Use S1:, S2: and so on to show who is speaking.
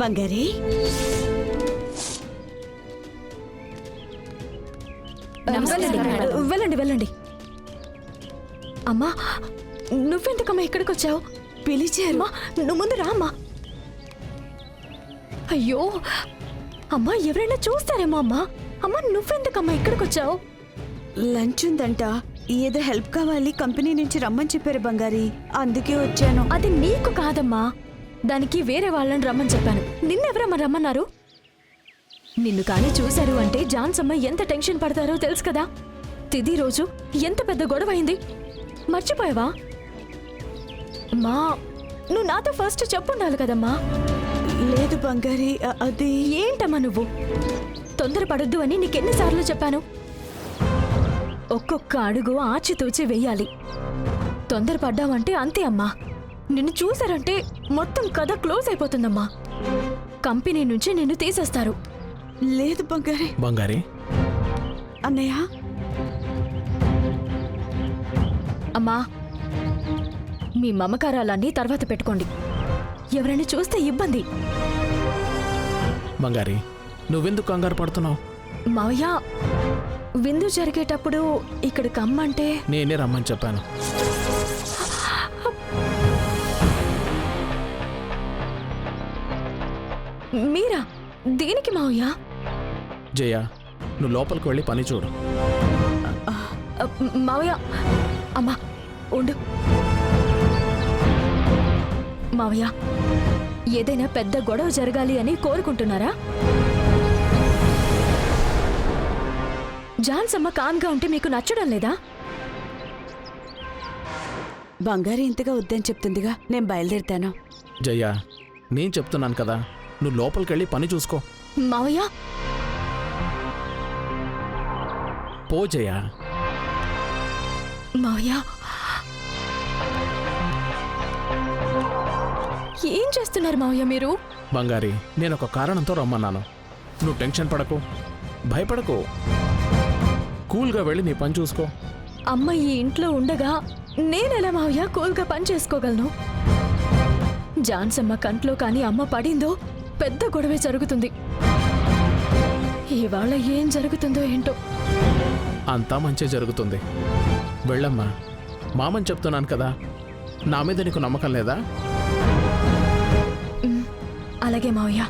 S1: బంగారీ,
S2: వెళ్ళండి వెళ్ళండి. అమ్మా, నువ్వెందుకమ్మా ఇక్కడికి వచ్చావు?
S1: పిలిచారు.
S2: నువ్వు ముందు రా అమ్మా. అయ్యో అమ్మా, ఎవరైనా చూస్తారేమో అమ్మా. అమ్మా, నువ్వెందుకమ్మా ఇక్కడికి వచ్చావు?
S1: లంచ్ ఉందంట, ఏదో హెల్ప్ కావాలి, కంపెనీ నుంచి రమ్మని చెప్పారు బంగారీ, అందుకే వచ్చాను.
S2: అది నీకు కాదమ్మా, దానికి వేరే వాళ్ళని రమ్మని చెప్పాను. నిన్నెవరమ్మా రమ్మన్నారు? నిన్ను కానీ చూశారు అంటే జాన్సమ్మ ఎంత టెన్షన్ పడతారో తెలుసు కదా. తిది రోజు ఎంత పెద్ద గొడవ అయింది, మర్చిపోయావా? మా నువ్వు నాతో ఫస్ట్ చెప్పుండాలి కదమ్మా.
S1: లేదు బంగారీ, అది
S2: ఏంటమ్మా నువ్వు? తొందరపడొద్దు అని నీకెన్నిసార్లు చెప్పాను? ఒక్కొక్క అడుగు ఆచితూచి వెయ్యాలి. తొందరపడ్డావంటే అంతే అమ్మా. నిన్ను చూశారంటే మొత్తం కథ క్లోజ్ అయిపోతుందమ్మా. కంపెనీ నుంచి నిన్ను తీసేస్తారు.
S1: లేదు బంగారీ.
S3: బంగారీ,
S1: అన్నయ్య.
S2: అమ్మా, మీ మమకారాలన్నీ తర్వాత పెట్టుకోండి, ఎవరైనా చూస్తే ఇబ్బంది.
S3: బంగారీ, నువ్వెందుకు కంగారు పడుతున్నావు?
S2: మావయ్య, విందు జరిగేటప్పుడు ఇక్కడ కమ్మంటే
S3: నేనే రమ్మని చెప్పాను.
S2: మీరా? దేనికి మావయ్య?
S3: జయ, నువ్వు లోపలికి వెళ్ళి పని చూడు.
S2: మావయ్య, అమ్మా ఉండు. మావయ్య, ఏదైనా పెద్ద గొడవ జరగాలి అని కోరుకుంటున్నారా? జాన్సమ్మ కామ్గా ఉంటే మీకు నచ్చడం లేదా?
S1: బంగారీ ఇంతగా వద్దని చెప్తుందిగా, నేను బయలుదేరుతాను.
S3: జయ, నేను చెప్తున్నాను కదా, నువ్వు లోపలికి వెళ్ళి పని చూసుకో.
S2: మావయ్య,
S3: పో జయ.
S2: మావయ్య, ఏం చేస్తున్నారు మావయ్య మీరు?
S3: బంగారీ, నేను ఒక కారణంతో రమ్మన్నాను. నువ్వు టెన్షన్ పడకు, భయపడకు, కూల్గా వెళ్ళి నీ పని చూసుకో.
S2: అమ్మ ఈ ఇంట్లో ఉండగా నేనెలా మావయ్య కూల్గా పని చేసుకోగలను? జాన్సమ్మ కంట్లో కానీ అమ్మ పడిందో పెద్ద గొడవే జరుగుతుంది. ఇవాళ ఏం జరుగుతుందో ఏంటో.
S3: అంతా మంచి జరుగుతుంది. వెళ్ళమ్మా, మామని చెప్తున్నాను కదా, నా మీద నీకు నమ్మకం లేదా?
S2: అలాగే మావయ్య.